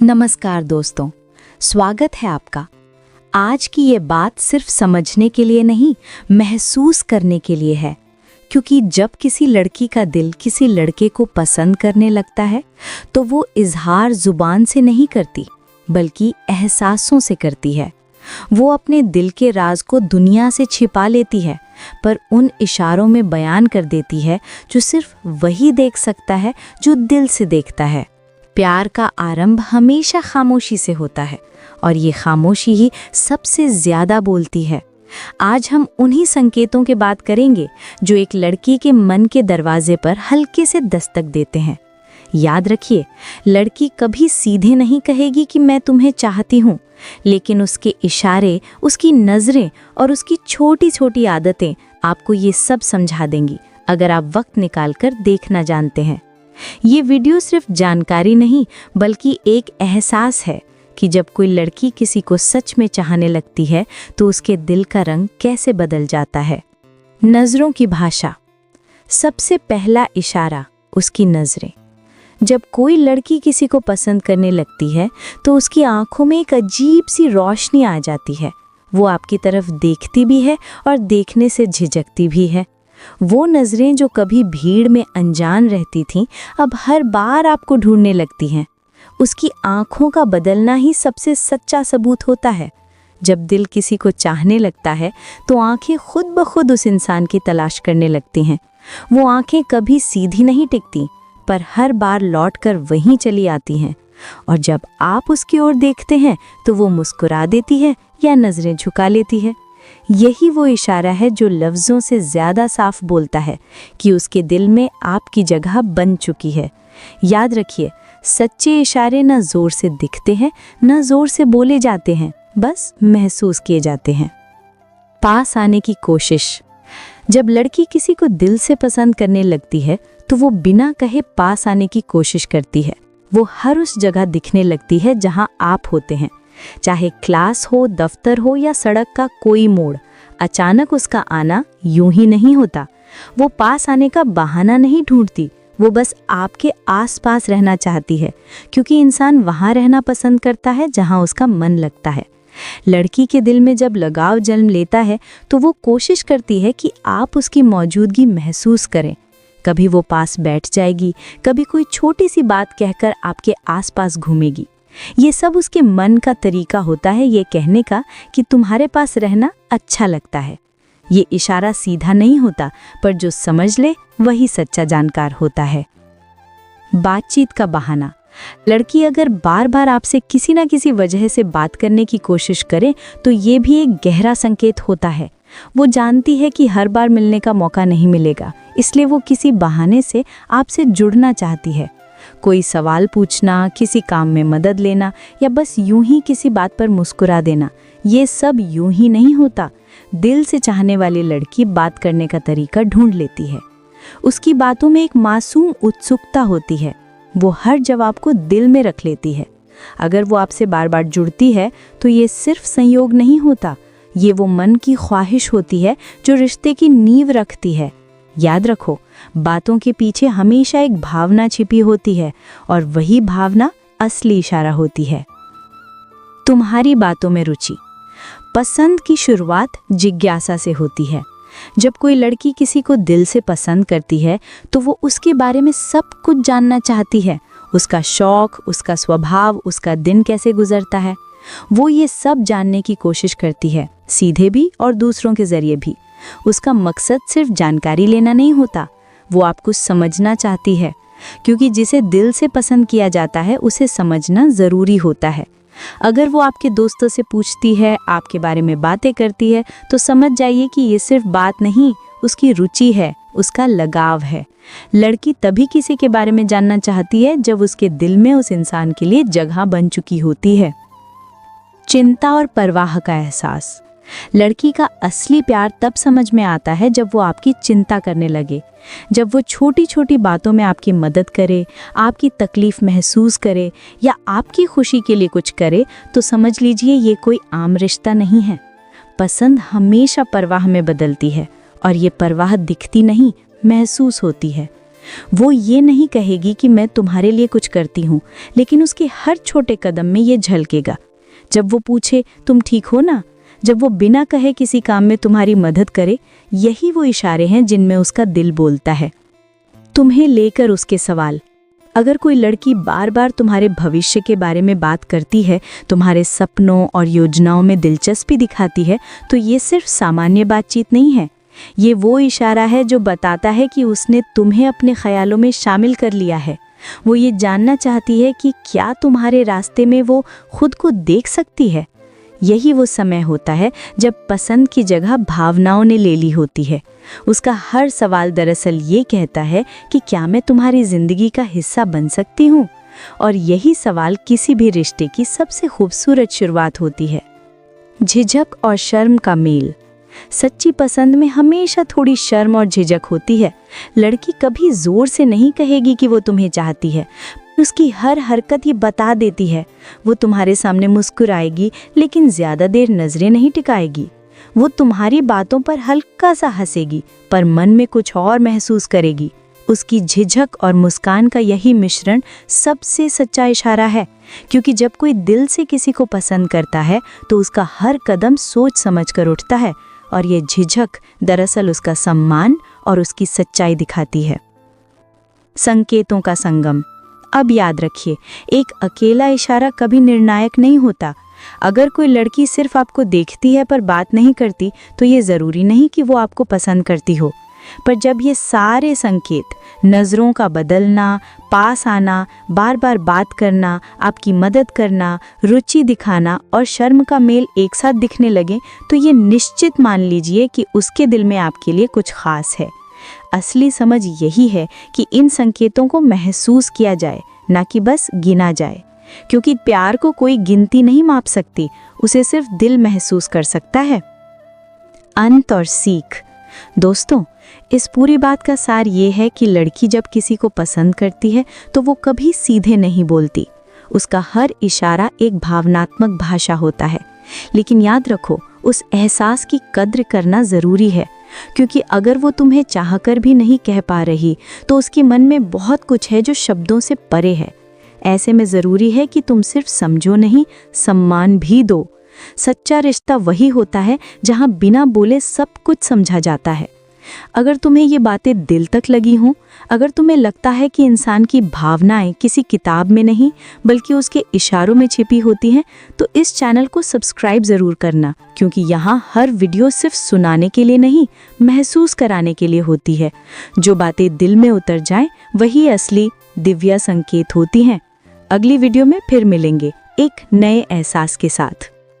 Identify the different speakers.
Speaker 1: नमस्कार दोस्तों, स्वागत है आपका। आज की ये बात सिर्फ समझने के लिए नहीं, महसूस करने के लिए है। क्योंकि जब किसी लड़की का दिल किसी लड़के को पसंद करने लगता है तो वो इजहार जुबान से नहीं करती, बल्कि एहसासों से करती है। वो अपने दिल के राज को दुनिया से छिपा लेती है, पर उन इशारों में बयान कर देती है जो सिर्फ वही देख सकता है जो दिल से देखता है। प्यार का आरंभ हमेशा खामोशी से होता है और ये खामोशी ही सबसे ज्यादा बोलती है। आज हम उन्हीं संकेतों की बात करेंगे जो एक लड़की के मन के दरवाजे पर हल्के से दस्तक देते हैं। याद रखिए, लड़की कभी सीधे नहीं कहेगी कि मैं तुम्हें चाहती हूँ, लेकिन उसके इशारे, उसकी नज़रें और उसकी छोटी छोटी आदतें आपको ये सब समझा देंगी, अगर आप वक्त निकालकर देखना जानते हैं। ये वीडियो सिर्फ जानकारी नहीं, बल्कि एक एहसास है कि जब कोई लड़की किसी को सच में चाहने लगती है तो उसके दिल का रंग कैसे बदल जाता है। नज़रों की भाषा। सबसे पहला इशारा उसकी नज़रें। जब कोई लड़की किसी को पसंद करने लगती है तो उसकी आंखों में एक अजीब सी रोशनी आ जाती है। वो आपकी तरफ देखती भी है और देखने से झिझकती भी है। वो नज़रें जो कभी भीड़ में अनजान रहती थीं, अब हर बार आपको ढूंढने लगती हैं। उसकी आंखों का बदलना ही सबसे सच्चा सबूत होता है। जब दिल किसी को चाहने लगता है तो आंखें खुद ब खुद उस इंसान की तलाश करने लगती हैं। वो आंखें कभी सीधी नहीं टिकती, पर हर बार लौटकर वहीं चली आती हैं। और जब आप उसकी ओर देखते हैं तो वो मुस्कुरा देती है या नज़रें झुका लेती है। यही वो इशारा है जो लफ्ज़ों से ज़्यादा साफ बोलता है कि उसके दिल में आपकी जगह बन चुकी है। याद रखिए, सच्चे इशारे न ज़ोर से दिखते हैं, न ज़ोर से बोले जाते हैं, बस महसूस किए जाते हैं। पास आने की कोशिश। जब लड़की किसी को दिल से पसंद करने लगती है तो वो बिना कहे पास आने की कोशिश करती है। वो हर उस जगह दिखने लगती है जहां आप होते हैं, चाहे क्लास हो, दफ्तर हो या सड़क का कोई मोड़। अचानक उसका आना यूं ही नहीं होता। वो पास आने का बहाना नहीं ढूंढती, वो बस आपके आसपास रहना चाहती है, क्योंकि इंसान वहां रहना पसंद करता है जहां उसका मन लगता है। लड़की के दिल में जब लगाव जन्म लेता है तो वो कोशिश करती है कि आप उसकी मौजूदगी महसूस करें। कभी वो पास बैठ जाएगी, कभी कोई छोटी सी बात कहकर आपके आसपास घूमेगी। ये सब उसके मन का तरीका होता है ये कहने का कि तुम्हारे पास रहना अच्छा लगता है। ये इशारा सीधा नहीं होता, पर जो समझ ले वही सच्चा जानकार होता है। बातचीत का बहाना। लड़की अगर बार बार आपसे किसी ना किसी वजह से बात करने की कोशिश करे तो ये भी एक गहरा संकेत होता है। वो जानती है कि हर बार मिलने का मौका नहीं मिलेगा, इसलिए वो किसी बहाने से आपसे जुड़ना चाहती है। कोई सवाल पूछना, किसी काम में मदद लेना या बस यूं ही किसी बात पर मुस्कुरा देना, ये सब यूं ही नहीं होता। दिल से चाहने वाली लड़की बात करने का तरीका ढूंढ लेती है। उसकी बातों में एक मासूम उत्सुकता होती है। वो हर जवाब को दिल में रख लेती है। अगर वो आपसे बार बार जुड़ती है तो ये सिर्फ संयोग नहीं होता, ये वो मन की ख्वाहिश होती है जो रिश्ते की नींव रखती है। याद रखो, बातों के पीछे हमेशा एक भावना छिपी होती है और वही भावना असली इशारा होती है। तुम्हारी बातों में रुचि। पसंद की शुरुआत जिज्ञासा से होती है। जब कोई लड़की किसी को दिल से पसंद करती है तो वो उसके बारे में सब कुछ जानना चाहती है। उसका शौक, उसका स्वभाव, उसका दिन कैसे गुजरता है, वो ये सब जानने की कोशिश करती है, सीधे भी और दूसरों के जरिए भी। उसका मकसद सिर्फ जानकारी लेना नहीं होता, वो आपको समझना चाहती है, क्योंकि जिसे दिल से पसंद किया जाता है उसे समझना ज़रूरी होता है। अगर वो आपके दोस्तों से पूछती है, आपके बारे में बातें करती है, तो समझ जाइए कि ये सिर्फ बात नहीं, उसकी रुचि है, उसका लगाव है। लड़की तभी किसी के बारे में जानना चाहती है जब उसके दिल में उस इंसान के लिए जगह बन चुकी होती है। चिंता और परवाह का एहसास। लड़की का असली प्यार तब समझ में आता है जब वो आपकी चिंता करने लगे, जब वो छोटी छोटी बातों में आपकी मदद करे, आपकी तकलीफ महसूस करे या आपकी खुशी के लिए कुछ करे, तो समझ लीजिए ये कोई आम रिश्ता नहीं है। पसंद हमेशा परवाह में बदलती है और ये परवाह दिखती नहीं, महसूस होती है। वो ये नहीं कहेगी कि मैं तुम्हारे लिए कुछ करती हूँ, लेकिन उसके हर छोटे कदम में ये झलकेगा। जब वो पूछे तुम ठीक हो ना, जब वो बिना कहे किसी काम में तुम्हारी मदद करे, यही वो इशारे हैं जिनमें उसका दिल बोलता है। तुम्हें लेकर उसके सवाल। अगर कोई लड़की बार बार तुम्हारे भविष्य के बारे में बात करती है, तुम्हारे सपनों और योजनाओं में दिलचस्पी दिखाती है, तो ये सिर्फ सामान्य बातचीत नहीं है। ये वो इशारा है जो बताता है कि उसने तुम्हें अपने ख्यालों में शामिल कर लिया है। वो ये जानना चाहती है कि क्या तुम्हारे रास्ते में वो खुद को देख सकती है। यही वो समय होता है जब पसंद की जगह भावनाओं ने ले ली होती है। उसका हर सवाल दरअसल ये कहता है कि क्या मैं तुम्हारी जिंदगी का हिस्सा बन सकती हूँ। और यही सवाल किसी भी रिश्ते की सबसे खूबसूरत शुरुआत होती है। झिझक और शर्म का मेल। सच्ची पसंद में हमेशा थोड़ी शर्म और झिझक होती है। लड़की कभी जोर से नहीं कहेगी कि वो तुम्हें चाहती है, उसकी हर हरकत ये बता देती है। वो तुम्हारे सामने मुस्कुराएगी, लेकिन ज्यादा देर नजरें नहीं टिकाएगी। वो तुम्हारी बातों पर हल्का सा हंसेगी, पर मन में कुछ और महसूस करेगी। उसकी झिझक और मुस्कान का यही मिश्रण सबसे सच्चा इशारा है, क्योंकि जब कोई दिल से किसी को पसंद करता है तो उसका हर कदम सोच समझ कर उठता है, और ये झिझक दरअसल उसका सम्मान और उसकी सच्चाई दिखाती है। संकेतों का संगम। अब याद रखिए, एक अकेला इशारा कभी निर्णायक नहीं होता। अगर कोई लड़की सिर्फ आपको देखती है पर बात नहीं करती, तो ये ज़रूरी नहीं कि वो आपको पसंद करती हो। पर जब ये सारे संकेत, नज़रों का बदलना, पास आना, बार बार बात करना, आपकी मदद करना, रुचि दिखाना और शर्म का मेल एक साथ दिखने लगे, तो ये निश्चित मान लीजिए कि उसके दिल में आपके लिए कुछ खास है। असली समझ यही है कि इन संकेतों को महसूस किया जाए, ना कि बस गिना जाए, क्योंकि प्यार को कोई गिनती नहीं माप सकती, उसे सिर्फ दिल महसूस कर सकता है। अंत और सीख। दोस्तों, इस पूरी बात का सार ये है कि लड़की जब किसी को पसंद करती है तो वो कभी सीधे नहीं बोलती। उसका हर इशारा एक भावनात्मक भाषा होता है। लेकिन याद रखो, उस एहसास की कद्र करना ज़रूरी है, क्योंकि अगर वो तुम्हें चाहकर भी नहीं कह पा रही, तो उसके मन में बहुत कुछ है जो शब्दों से परे है। ऐसे में ज़रूरी है कि तुम सिर्फ समझो नहीं, सम्मान भी दो। सच्चा रिश्ता वही होता है जहाँ बिना बोले सब कुछ समझा जाता है। अगर तुम्हें ये बातें दिल तक लगी हों, अगर तुम्हें लगता है कि इंसान की भावनाएं किसी किताब में नहीं बल्कि उसके इशारों में छिपी होती हैं, तो इस चैनल को सब्सक्राइब ज़रूर करना, क्योंकि यहाँ हर वीडियो सिर्फ सुनाने के लिए नहीं, महसूस कराने के लिए होती है। जो बातें दिल में उतर जाएं, वही असली दिव्य संकेत होती हैं। अगली वीडियो में फिर मिलेंगे एक नए एहसास के साथ।